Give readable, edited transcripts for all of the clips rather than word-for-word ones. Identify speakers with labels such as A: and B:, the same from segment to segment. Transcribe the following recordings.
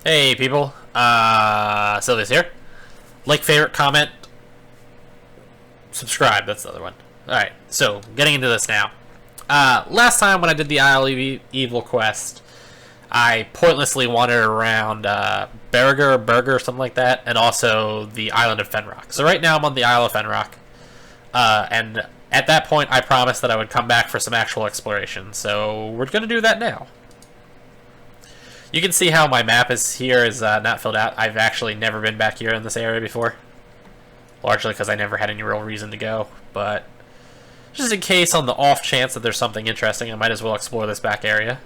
A: Hey people, Sylvia's here. Like, favorite, comment, subscribe, that's the other one. Alright, so, getting into this now. Last time when I did the Isle of Evil quest, I pointlessly wandered around Berger, something like that, and also the island of Fenrock. So right now I'm on the Isle of Fenrock, and at that point I promised that I would come back for some actual exploration, so we're going to do that now. You can see how my map is here is not filled out. I've actually never been back here in this area before. Largely because I never had any real reason to go. But just in case, on the off chance that there's something interesting, I might as well explore this back area.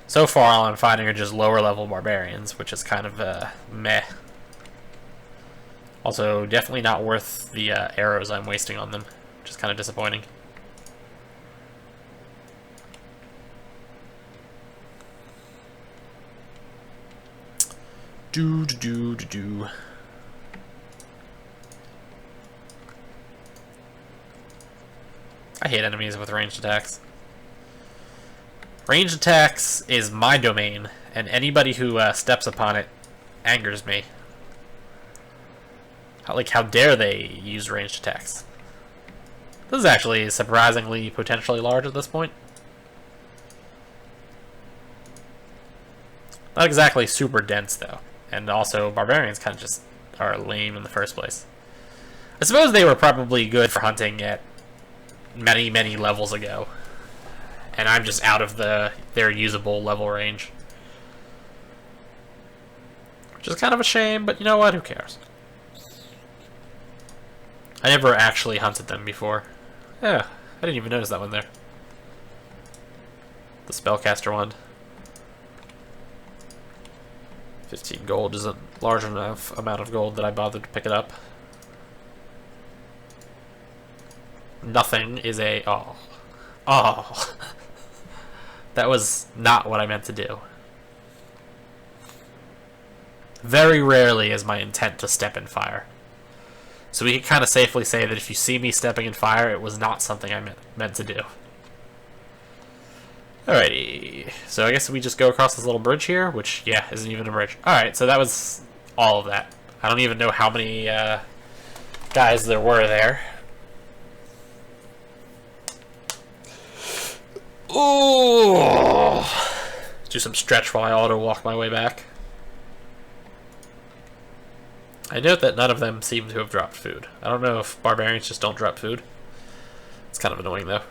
A: So far, all I'm finding are just lower level barbarians, which is kind of meh. Also, definitely not worth the arrows I'm wasting on them, which is kind of disappointing. Do. I hate enemies with ranged attacks. Ranged attacks is my domain, and anybody who steps upon it angers me. How dare they use ranged attacks? This is actually surprisingly potentially large at this point. Not exactly super dense, though. And also, barbarians kind of just are lame in the first place. I suppose they were probably good for hunting at many, many levels ago. And I'm just out of their usable level range. Which is kind of a shame, but you know what? Who cares? I never actually hunted them before. Yeah, I didn't even notice that one there. The spellcaster one. 15 gold isn't large enough amount of gold that I bothered to pick it up. Nothing is a... Oh. That was not what I meant to do. Very rarely is my intent to step in fire. So we can kind of safely say that if you see me stepping in fire, it was not something I meant to do. Alrighty, so I guess we just go across this little bridge here, which, yeah, isn't even a bridge. Alright, so that was all of that. I don't even know how many guys there were there. Ooh! Do some stretch while I auto-walk my way back. I note that none of them seem to have dropped food. I don't know if barbarians just don't drop food. It's kind of annoying, though.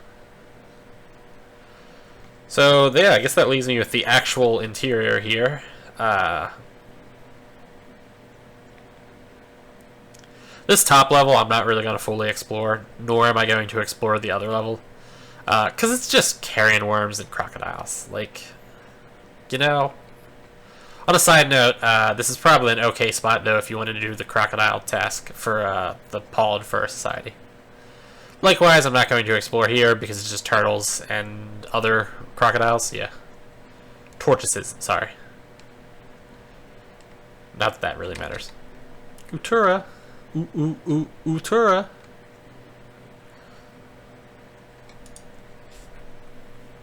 A: So, yeah, I guess that leaves me with the actual interior here. This top level I'm not really going to fully explore, nor am I going to explore the other level. Because it's just carrion worms and crocodiles. Like, you know. On a side note, this is probably an okay spot, though, if you wanted to do the crocodile task for the Paladin Fur Society. Likewise, I'm not going to explore here because it's just turtles and other crocodiles. Yeah. Tortoises, sorry. Not that that really matters. Utura. Utura.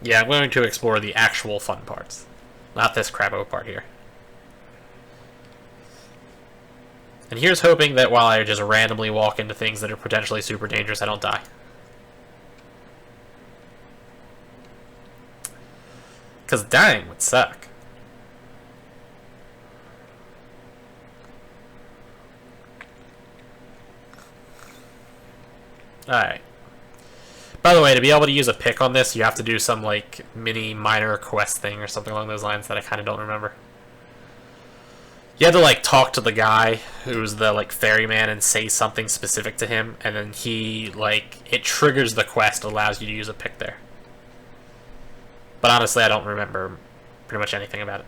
A: Yeah, I'm going to explore the actual fun parts. Not this crabo part here. And here's hoping that while I just randomly walk into things that are potentially super dangerous, I don't die. Because dying would suck. Alright. By the way, to be able to use a pick on this, you have to do some, like, mini minor quest thing or something along those lines that I kind of don't remember. You had to, like, talk to the guy who's the, like, ferryman and say something specific to him, and then he, like, it triggers the quest, allows you to use a pick there. But honestly, I don't remember pretty much anything about it.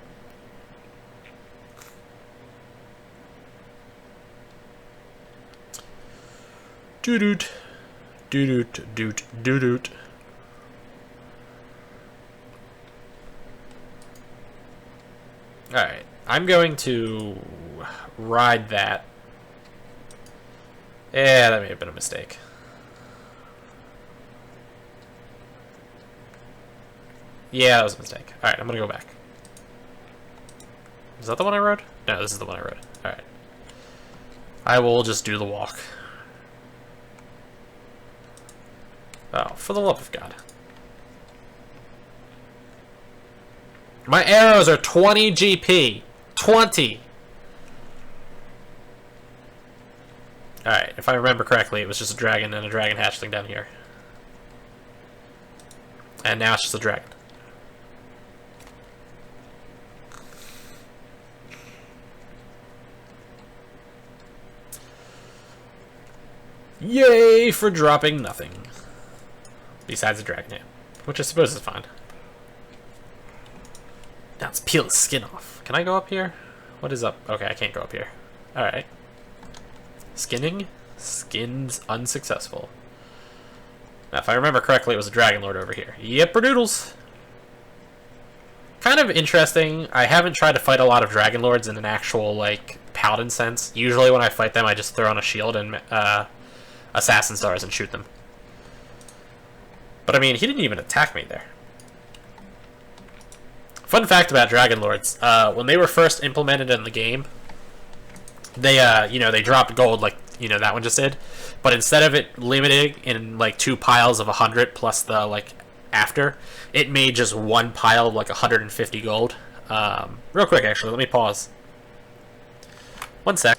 A: Doo-doot. Doo-doot. Doot. Doo-doot. Alright. I'm going to ride that. Yeah, that may have been a mistake. Yeah, that was a mistake. Alright, I'm gonna go back. Is that the one I rode? No, this is the one I rode. Alright. I will just do the walk. Oh, for the love of God. My arrows are 20 GP. 20! Alright, if I remember correctly, it was just a dragon and a dragon hatchling down here. And now it's just a dragon. Yay for dropping nothing. Besides a dragon head, which I suppose is fine. Now let's peel the skin off. Can I go up here? What is up? Okay, I can't go up here. Alright. Skinning? Skins unsuccessful. Now, if I remember correctly, it was a Dragon Lord over here. Yep, doodles. Kind of interesting. I haven't tried to fight a lot of Dragon Lords in an actual, like, Paladin sense. Usually when I fight them, I just throw on a shield and Assassin Stars and shoot them. But, I mean, he didn't even attack me there. Fun fact about Dragon Lords. When they were first implemented in the game, they, you know, they dropped gold like, you know, that one just did. But instead of it limiting in, like, 2 piles of 100 plus the, like, after, it made just 1 pile of, like, 150 gold. Real quick, actually, let me pause. 1 sec.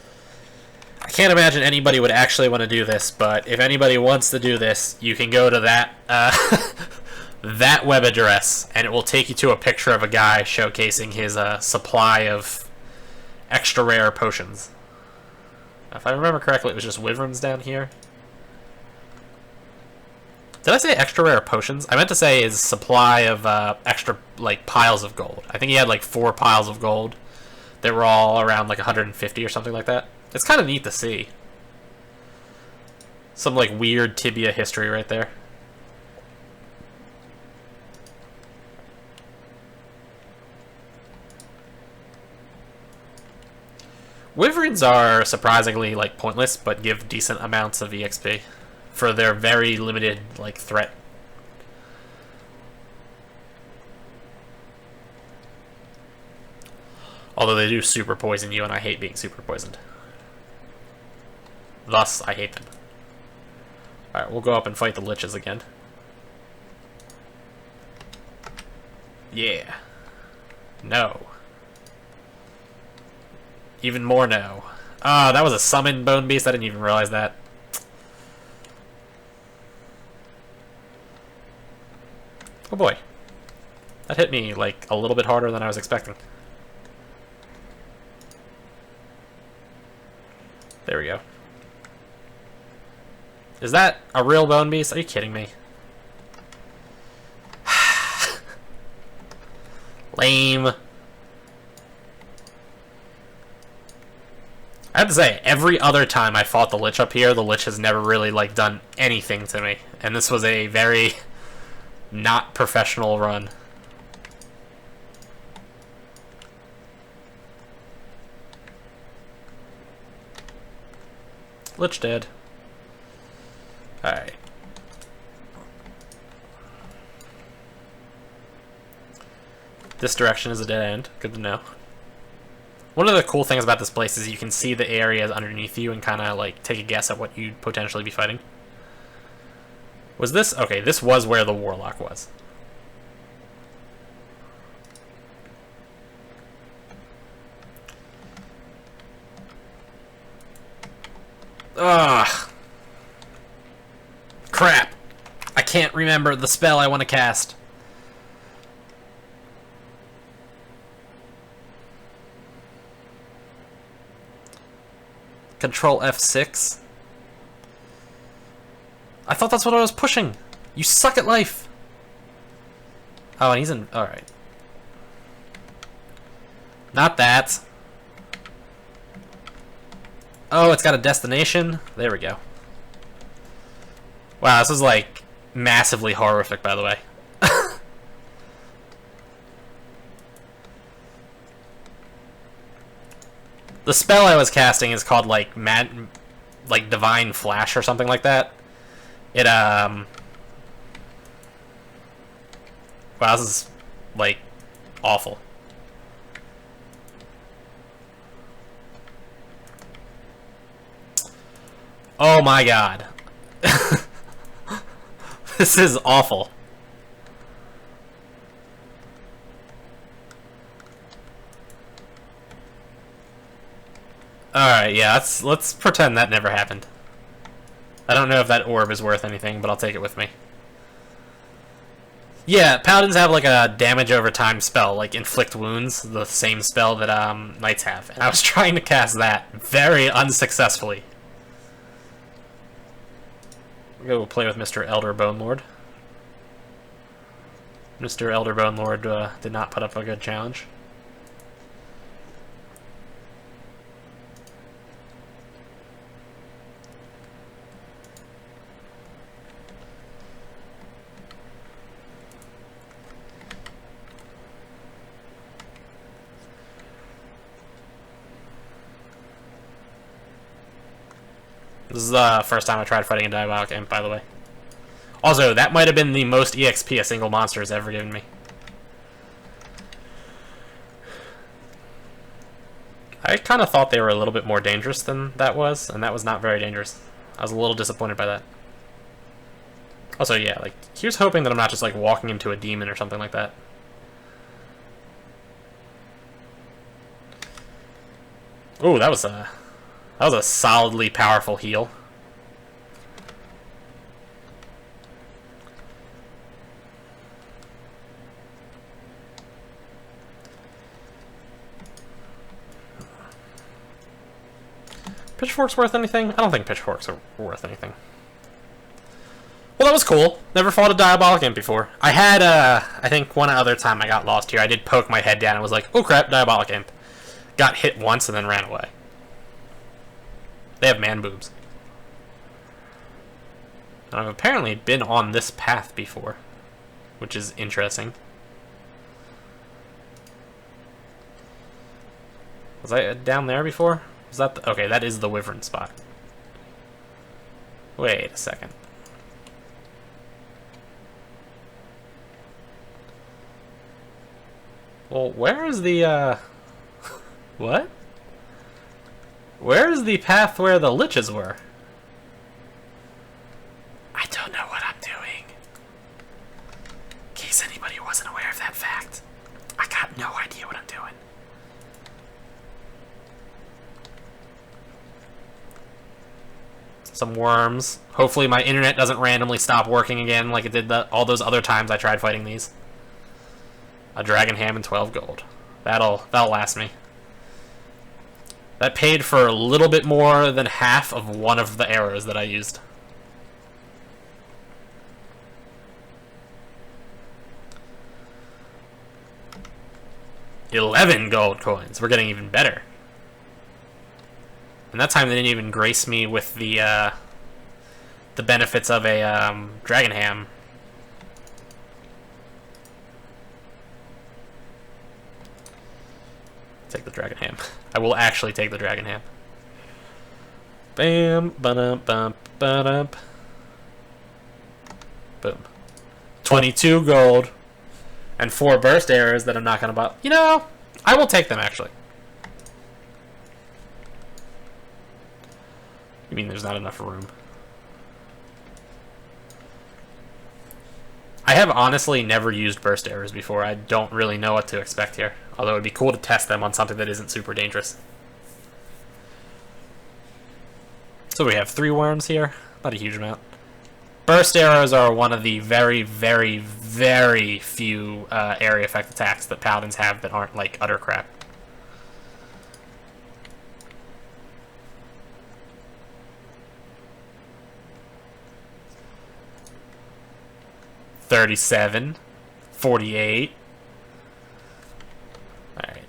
A: I can't imagine anybody would actually want to do this, but if anybody wants to do this, you can go to that, that web address, and it will take you to a picture of a guy showcasing his supply of extra rare potions. If I remember correctly, it was just Wyrms down here. Did I say extra rare potions? I meant to say his supply of extra, like, piles of gold. I think he had, like, 4 piles of gold that were all around, like, 150 or something like that. It's kind of neat to see. Some, like, weird Tibia history right there. Wyverns are surprisingly, like, pointless, but give decent amounts of EXP for their very limited, like, threat. Although they do super poison you, and I hate being super poisoned. Thus, I hate them. Alright, we'll go up and fight the liches again. Yeah. No. Even more no. Ah, that was a summoned bone beast. I didn't even realize that. Oh boy. That hit me, like, a little bit harder than I was expecting. There we go. Is that a real bone beast? Are you kidding me? Lame. I have to say, every other time I fought the Lich up here, the Lich has never really, like, done anything to me. And this was a very not professional run. Lich dead. Alright. This direction is a dead end. Good to know. One of the cool things about this place is you can see the areas underneath you and kind of, like, take a guess at what you'd potentially be fighting. Was this? Okay, this was where the Warlock was. Ugh. Crap. I can't remember the spell I want to cast. Control F6. I thought that's what I was pushing. You suck at life. Oh, and he's in... Alright. Not that. Oh, it's got a destination. There we go. Wow, this is, like, massively horrific, by the way. The spell I was casting is called, like, Divine Flash or something like that. It, wow, this is like, awful. Oh my god. This is awful. Alright, yeah, let's pretend that never happened. I don't know if that orb is worth anything, but I'll take it with me. Yeah, paladins have like a damage over time spell, like inflict wounds, the same spell that knights have. And I was trying to cast that very unsuccessfully. We'll go play with Mr. Elder Bone Lord. Mr. Elder Bone Lord did not put up a good challenge. This is the first time I tried fighting a Diabolic Imp, by the way. Also, that might have been the most EXP a single monster has ever given me. I kind of thought they were a little bit more dangerous than that was, and that was not very dangerous. I was a little disappointed by that. Also, yeah, like, here's hoping that I'm not just, like, walking into a demon or something like that. Ooh, that was a solidly powerful heal. Pitchforks worth anything? I don't think pitchforks are worth anything. Well, that was cool. Never fought a Diabolic Imp before. I had, I think one other time I got lost here, I did poke my head down and was like, oh crap, Diabolic Imp. Got hit once and then ran away. They have man boobs. And I've apparently been on this path before, which is interesting. Was I down there before? Was that the, okay, that is the Wyvern spot. Wait a second. Well, where is the, what? Where is the path where the liches were? I don't know what I'm doing. In case anybody wasn't aware of that fact. I got no idea what I'm doing. Some Wyrms. Hopefully my internet doesn't randomly stop working again like it did all those other times I tried fighting these. A dragon ham and 12 gold. That'll last me. That paid for a little bit more than half of one of the arrows that I used. $11 gold coins. We're getting even better. And that time they didn't even grace me with the benefits of a dragon ham. Take the dragon ham. I will actually take the dragon ham. Bam, ba-dum, bum, ba-dum. Boom. 22 gold. And 4 burst arrows that I'm not going to buy. You know, I will take them, actually. You mean there's not enough room? I have honestly never used burst arrows before. I don't really know what to expect here. Although it would be cool to test them on something that isn't super dangerous. So we have 3 Wyrms here. Not a huge amount. Burst arrows are one of the very, very, very few area effect attacks that paladins have that aren't like utter crap. $37, $48. Alright.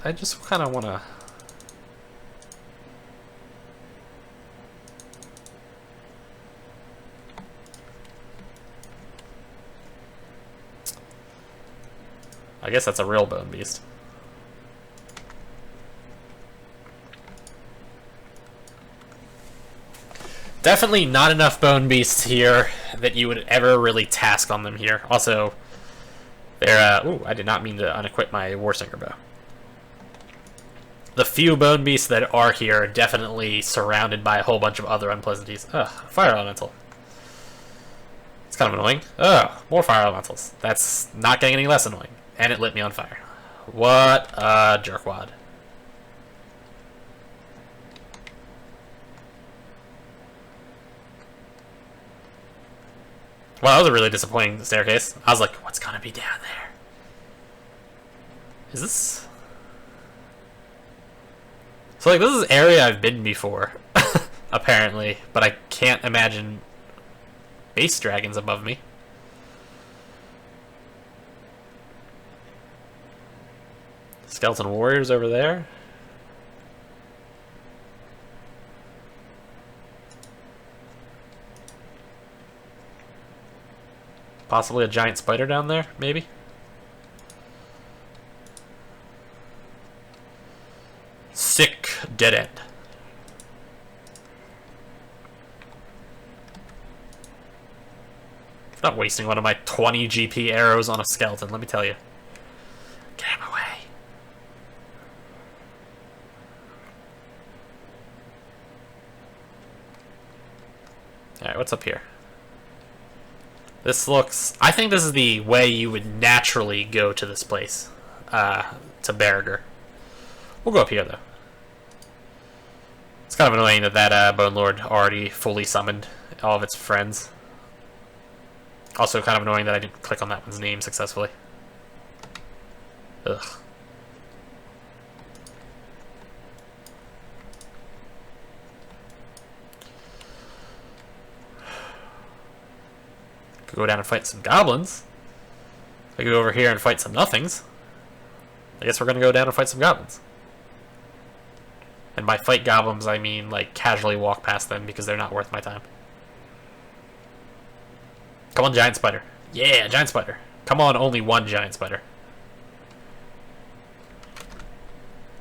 A: I just kind of want to... I guess that's a real bone beast. Definitely not enough bone beasts here that you would ever really task on them here. Also, There, ooh, I did not mean to unequip my Warsinger bow. The few bone beasts that are here are definitely surrounded by a whole bunch of other unpleasanties. Ugh, fire elemental. It's kind of annoying. Ugh, more fire elementals. That's not getting any less annoying. And it lit me on fire. What a jerkwad. Well, that was a really disappointing staircase. I was like, what's gonna be down there? Is this... So, like, this is an area I've been before, apparently, but I can't imagine base dragons above me. Skeleton warriors over there. Possibly a giant spider down there, maybe? Sick dead end. I'm not wasting one of my 20 GP arrows on a skeleton, let me tell you. Get him away. Alright, what's up here? This looks... I think this is the way you would naturally go to this place. To Barriger. We'll go up here, though. It's kind of annoying that that Bone Lord already fully summoned all of its friends. Also kind of annoying that I didn't click on that one's name successfully. Ugh. Could go down and fight some goblins. I could go over here and fight some nothings. I guess we're gonna go down and fight some goblins. And by fight goblins, I mean, like, casually walk past them because they're not worth my time. Come on, giant spider. Yeah, giant spider. Come on, only one giant spider.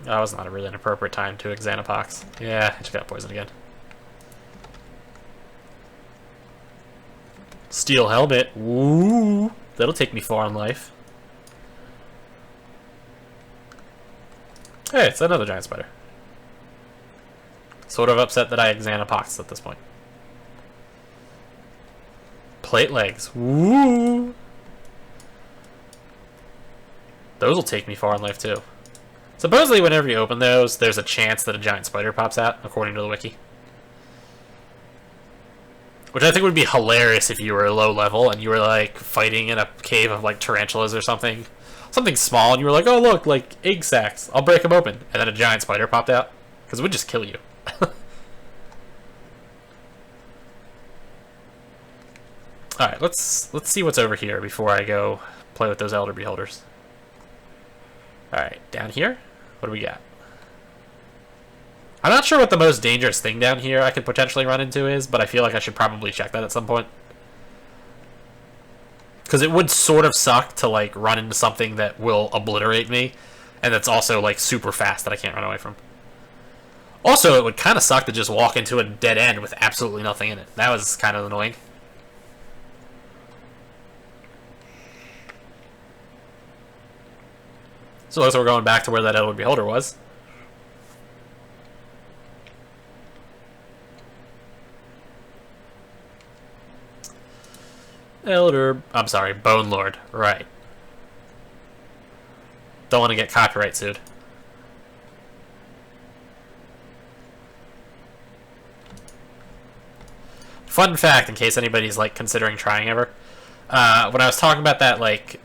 A: That was not really an appropriate time to Xanapox. Yeah, I just got poisoned again. Steel helmet. Ooh, that'll take me far in life. Hey, it's another giant spider. Sort of upset that I Xanapox at this point. Plate legs. Ooh. Those will take me far in life too. Supposedly whenever you open those, there's a chance that a giant spider pops out, according to the wiki. Which I think would be hilarious if you were low level and you were like fighting in a cave of like tarantulas or something. Something small and you were like, oh look, like egg sacs. I'll break them open. And then a giant spider popped out. Because it would just kill you. Alright, let's see what's over here before I go play with those Elder Beholders. Alright, down here? What do we got? I'm not sure what the most dangerous thing down here I could potentially run into is, but I feel like I should probably check that at some point. Because it would sort of suck to like run into something that will obliterate me, and that's also like super fast that I can't run away from. Also, it would kind of suck to just walk into a dead end with absolutely nothing in it. That was kind of annoying. So looks like we're going back to where that Elder Beholder was. I'm sorry, Bone Lord, right. Don't want to get copyright sued. Fun fact, in case anybody's like considering trying ever. When I was talking about that like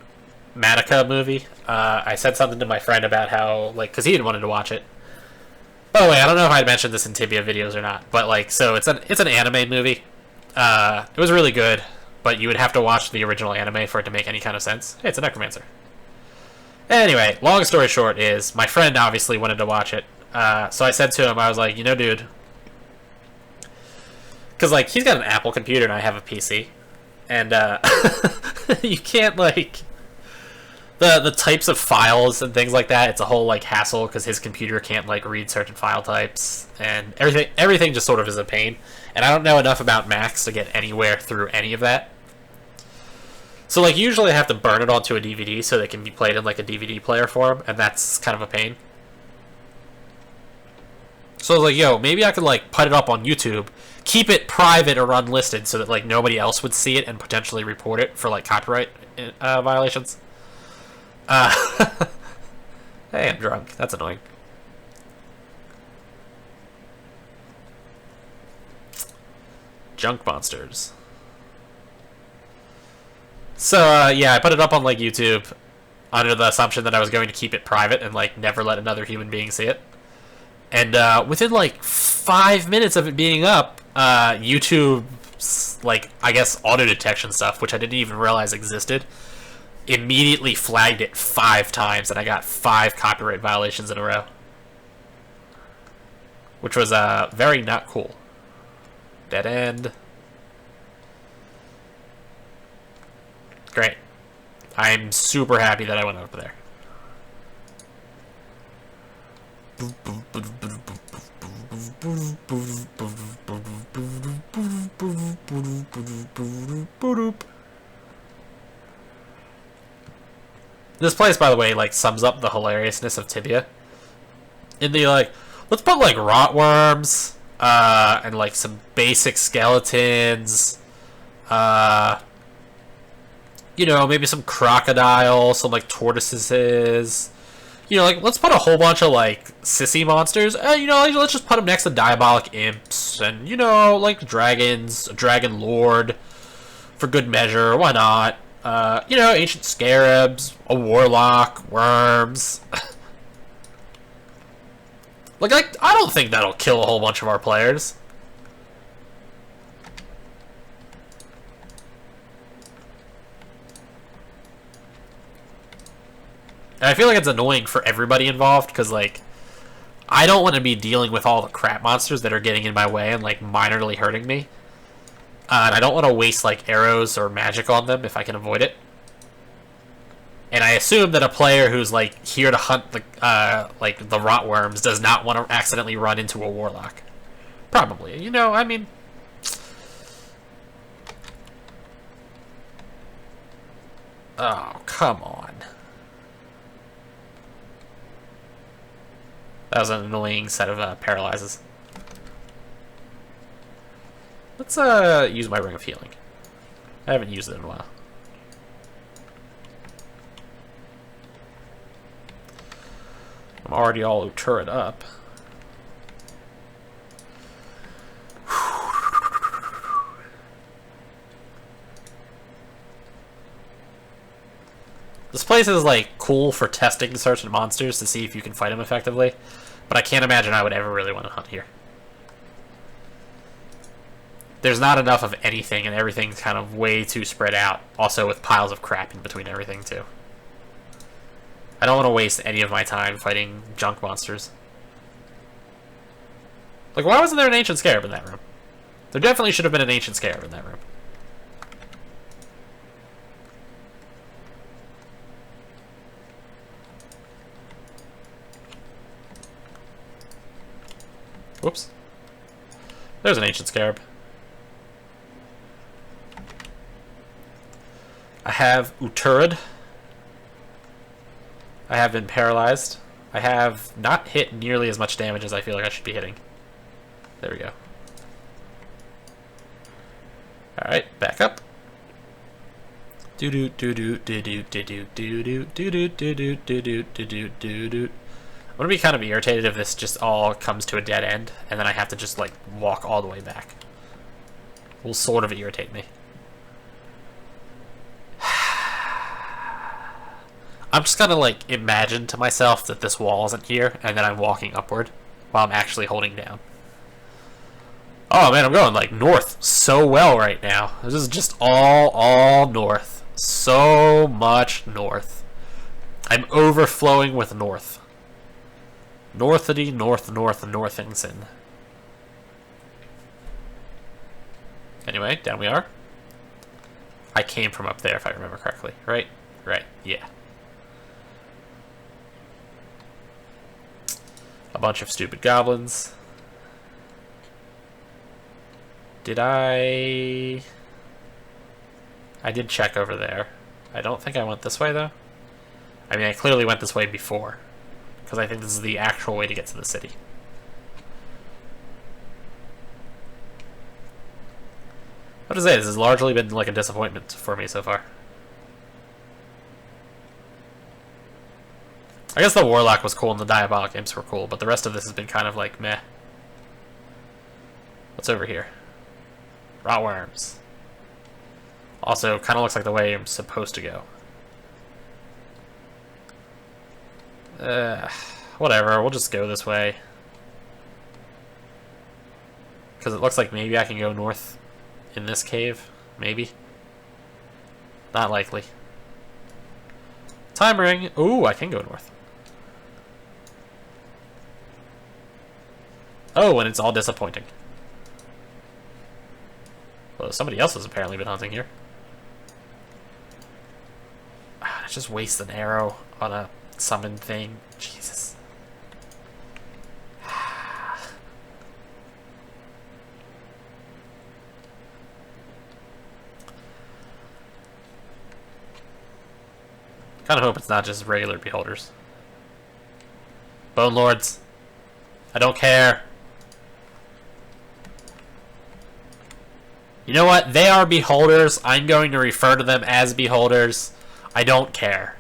A: Madoka movie, I said something to my friend about how like, because he had wanted to watch it. By the way, I don't know if I'd mentioned this in Tibia videos or not, but like, so it's an anime movie. It was really good, but you would have to watch the original anime for it to make any kind of sense. Hey, it's a necromancer. Anyway, long story short is, my friend obviously wanted to watch it. So I said to him, I was like, you know, dude, because like he's got an Apple computer and I have a PC, and you can't like the types of files and things like that. It's a whole like hassle because his computer can't like read certain file types, and everything just sort of is a pain. And I don't know enough about Macs to get anywhere through any of that. So, like, usually I have to burn it onto a DVD so they can be played in, like, a DVD player form, and that's kind of a pain. So I was like, yo, maybe I could, like, put it up on YouTube, keep it private or unlisted so that, like, nobody else would see it and potentially report it for, like, copyright violations. Hey, I'm drunk. That's annoying. Junk monsters. So, yeah, I put it up on, like, YouTube under the assumption that I was going to keep it private and, like, never let another human being see it. And within, like, 5 minutes of it being up, YouTube's, like, I guess, auto detection stuff, which I didn't even realize existed, immediately flagged it 5 times, and I got 5 copyright violations in a row. Which was very not cool. Dead end. Great. I'm super happy that I went over there. This place, by the way, like, sums up the hilariousness of Tibia. In the, like, let's put, like, rotworms, and, like, some basic skeletons, you know, maybe some crocodiles, some, like, tortoises. You know, like, let's put a whole bunch of, like, sissy monsters. You know, like, let's just put them next to Diabolic imps. And, you know, like, dragons, a dragon lord, for good measure. Why not? You know, ancient scarabs, a warlock, Wyrms. Like, I don't think that'll kill a whole bunch of our players. And I feel like it's annoying for everybody involved, because, like, I don't want to be dealing with all the crap monsters that are getting in my way and, like, minorly hurting me. And I don't want to waste, like, arrows or magic on them if I can avoid it. And I assume that a player who's, like, here to hunt the, like, the rotworms does not want to accidentally run into a warlock. Probably. You know, I mean... Oh, come on. That was an annoying set of paralyzes. Let's use my Ring of Healing. I haven't used it in a while. I'm already all turret up. This place is, like, cool for testing certain monsters to see if you can fight them effectively, but I can't imagine I would ever really want to hunt here. There's not enough of anything, and everything's kind of way too spread out, also with piles of crap in between everything, too. I don't want to waste any of my time fighting junk monsters. Like, why wasn't there an ancient scarab in that room? There definitely should have been an ancient scarab in that room. Whoops. There's an ancient scarab. I have Uturad. I have been paralyzed. I have not hit nearly as much damage as I feel like I should be hitting. There we go. Alright, back up. I'm gonna be kind of irritated if this just all comes to a dead end, and then I have to just, like, walk all the way back. It will sort of irritate me. I'm just gonna, like, imagine to myself that this wall isn't here, and then I'm walking upward while I'm actually holding down. Oh man, I'm going, like, north so well right now. This is just all north. So much north. I'm overflowing with north. Northity, northingson. Anyway, down we are. I came from up there, if I remember correctly. Right? Right, yeah. A bunch of stupid goblins. Did I did check over there. I don't think I went this way, though. I mean, I clearly went this way before, because I think this is the actual way to get to the city. What to say, this has largely been like a disappointment for me so far. I guess the Warlock was cool and the Diabolic imps were cool, but the rest of this has been kind of like meh. What's over here? Rot Wyrms. Also, kind of looks like the way I'm supposed to go. Whatever, we'll just go this way. Because it looks like maybe I can go north in this cave. Maybe. Not likely. Time ring! Ooh, I can go north. Oh, and it's all disappointing. Well, somebody else has apparently been hunting here. I just waste an arrow on a summoned thing. Jesus. Kinda hope it's not just regular beholders. Bone Lords. I don't care. You know what? They are beholders. I'm going to refer to them as beholders. I don't care.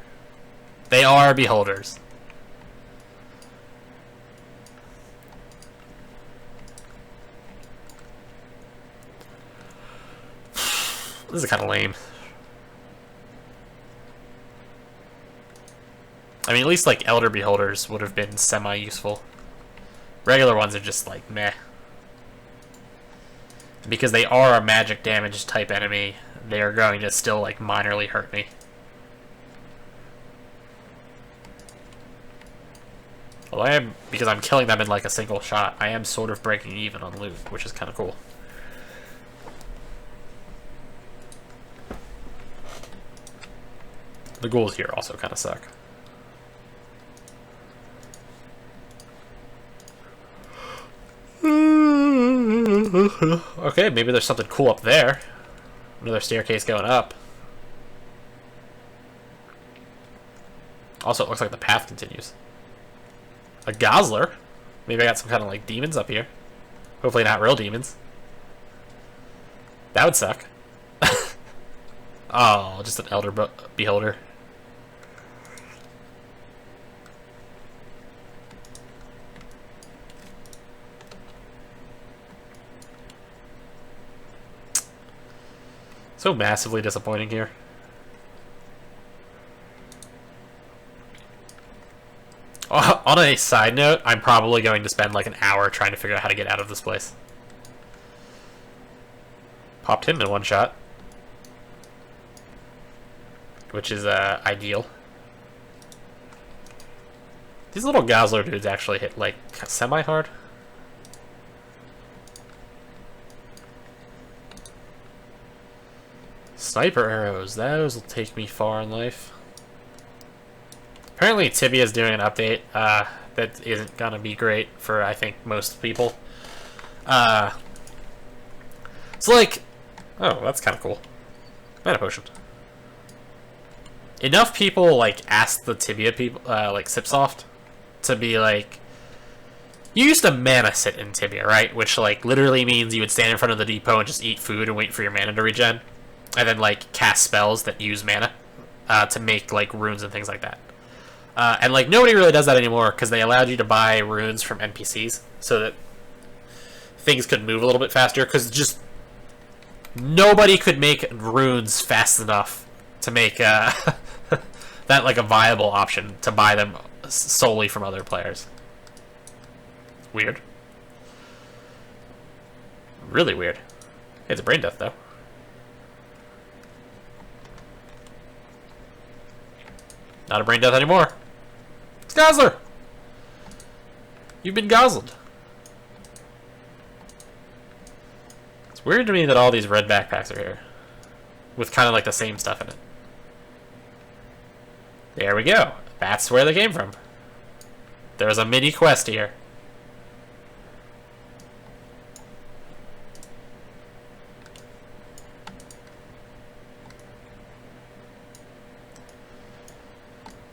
A: They are beholders. This is kind of lame. I mean, at least like Elder Beholders would have been semi-useful. Regular ones are just like meh. Because they are a magic damage type enemy, they are going to still like minorly hurt me. Well, I am, because I'm killing them in like a single shot, I am sort of breaking even on loot, which is kind of cool. The ghouls here also kind of suck. Okay, maybe there's something cool up there. Another staircase going up. Also, it looks like the path continues. A Gosler? Maybe I got some kind of like demons up here. Hopefully not real demons. That would suck. Oh, just an Elder Beholder. So massively disappointing here. On a side note, I'm probably going to spend like an hour trying to figure out how to get out of this place. Popped him in one shot. Which is ideal. These little Gosler dudes actually hit like semi-hard. Sniper arrows, those will take me far in life. Apparently Tibia is doing an update that isn't gonna be great for, I think, most people. It's like, oh, that's kind of cool. Mana potion. Enough people like ask the Tibia people, like Sipsoft, to be like, you used to mana sit in Tibia, right? Which like literally means you would stand in front of the depot and just eat food and wait for your mana to regen. And then, like, cast spells that use mana to make, like, runes and things like that. And, like, nobody really does that anymore because they allowed you to buy runes from NPCs so that things could move a little bit faster because just nobody could make runes fast enough to make that, like, a viable option to buy them solely from other players. Weird. Really weird. It's a brain death, though. Not a brain death anymore. It's Gosler! You've been gosled. It's weird to me that all these red backpacks are here. With kind of like the same stuff in it. There we go. That's where they came from. There's a mini quest here.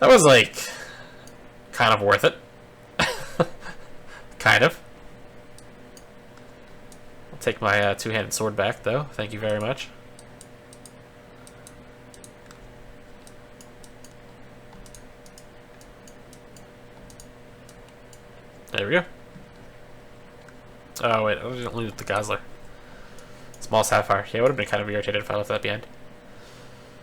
A: That was, like, kind of worth it. Kind of. I'll take my two-handed sword back, though. Thank you very much. There we go. Oh, wait. I didn't loot the Gosler. Small Sapphire. Yeah, I would have been kind of irritated if I left that behind.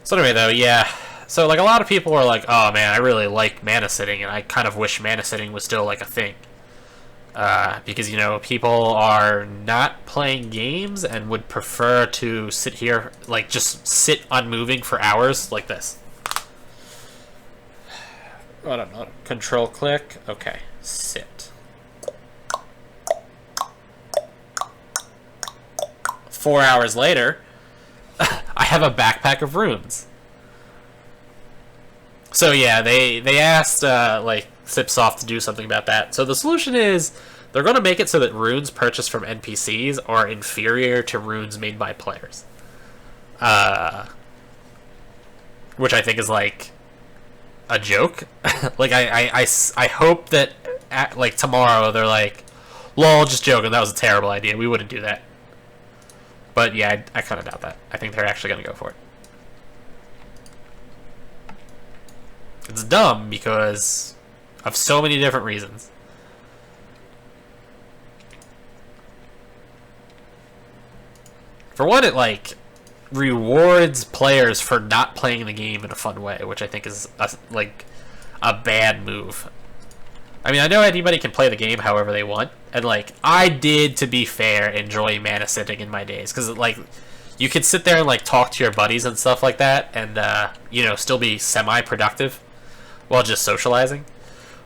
A: So anyway, though, yeah. So, like, a lot of people are like, oh, man, I really like mana sitting, and I kind of wish mana sitting was still, like, a thing. Because, you know, people are not playing games and would prefer to sit here, like, just sit unmoving for hours like this. I don't know. Control click. Okay. Sit. 4 hours later, I have a backpack of runes. So yeah, they asked like Sipsoft to do something about that. So the solution is they're going to make it so that runes purchased from NPCs are inferior to runes made by players. Which I think is like a joke. Like I hope that like tomorrow they're like, lol, just joking, that was a terrible idea. We wouldn't do that. But yeah, I kind of doubt that. I think they're actually going to go for it. It's dumb because of so many different reasons. For one, it like rewards players for not playing the game in a fun way, which I think is like a bad move. I mean, I know anybody can play the game however they want, and like I did, to be fair, enjoy mana sitting in my days because like you could sit there and like talk to your buddies and stuff like that, and you know, still be semi-productive while just socializing.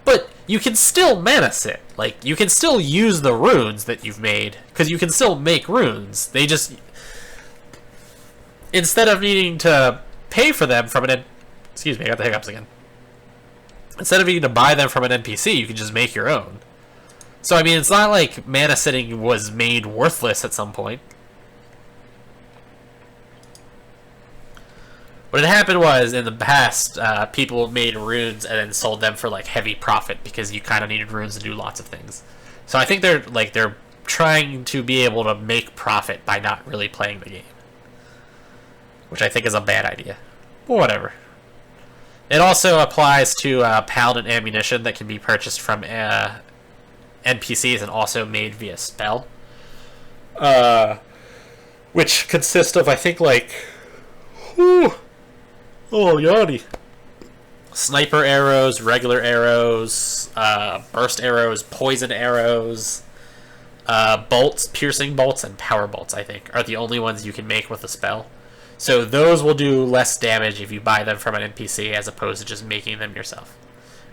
A: But you can still mana sit. Like you can still use the runes that you've made because you can still make runes. They just, instead of needing to pay for them from an excuse me, I got the hiccups again. Instead of needing to buy them from an NPC, you can just make your own. So, I mean, it's not like mana sitting was made worthless at some point. What had happened was, in the past, people made runes and then sold them for, like, heavy profit because you kind of needed runes to do lots of things. So I think they're trying to be able to make profit by not really playing the game. Which I think is a bad idea. But whatever. It also applies to Paladin Ammunition that can be purchased from NPCs and also made via spell. Which consists of, I think, like... oh, yawny. Sniper arrows, regular arrows, burst arrows, poison arrows, bolts, piercing bolts, and power bolts, I think, are the only ones you can make with a spell. So those will do less damage if you buy them from an NPC as opposed to just making them yourself.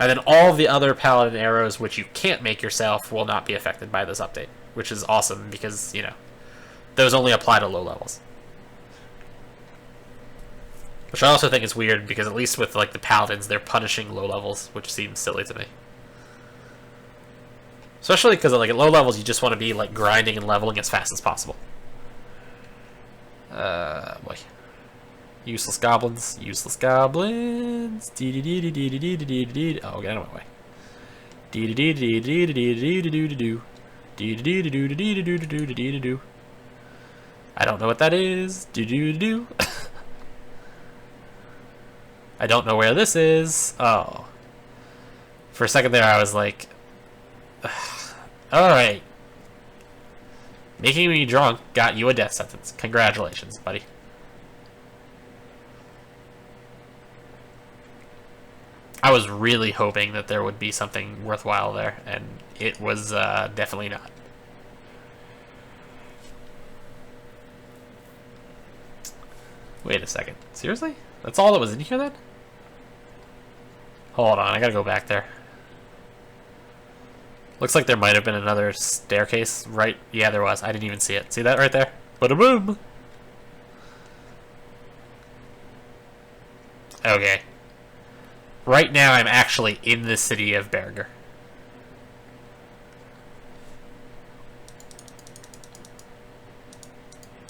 A: And then all the other Paladin arrows, which you can't make yourself, will not be affected by this update, which is awesome because, you know, those only apply to low levels. Which I also think is weird because at least with, like, the Paladins, they're punishing low levels, which seems silly to me. Especially because, like, at low levels, you just want to be, like, grinding and leveling as fast as possible. Boy. Useless goblins. Useless goblins. Oh, get out of my way. I don't know what that is. I don't know where this is. Oh. For a second there, I was like, alright. Making me drunk got you a death sentence. Congratulations, buddy. I was really hoping that there would be something worthwhile there, and it was definitely not. Wait a second. Seriously? That's all that was in here then? Hold on, I gotta go back there. Looks like there might have been another staircase, right? Yeah, there was. I didn't even see it. See that right there? Bada-boom! Okay. Right now, I'm actually in the city of Berger.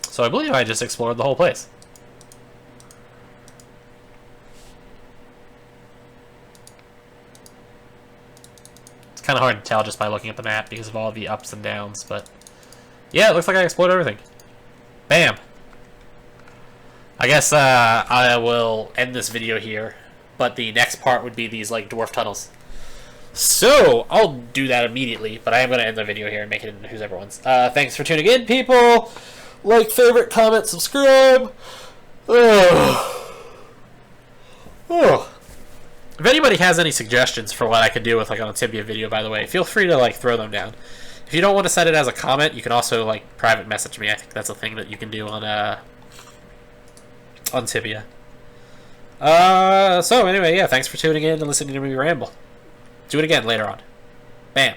A: So I believe I just explored the whole place. kind of hard to tell just by looking at the map because of all the ups and downs, but yeah, it looks like I explored everything. Bam! I guess I will end this video here, but the next part would be these like dwarf tunnels. So I'll do that immediately, but I am going to end the video here and make it into Who's Everyone's. Thanks for tuning in, people. Like, favorite, comment, subscribe. If anybody has any suggestions for what I could do with like on a Tibia video, by the way, feel free to like throw them down. If you don't want to set it as a comment, you can also like private message me. I think that's a thing that you can do on Tibia. So anyway, yeah, thanks for tuning in and listening to me ramble. Do it again later on. Bam.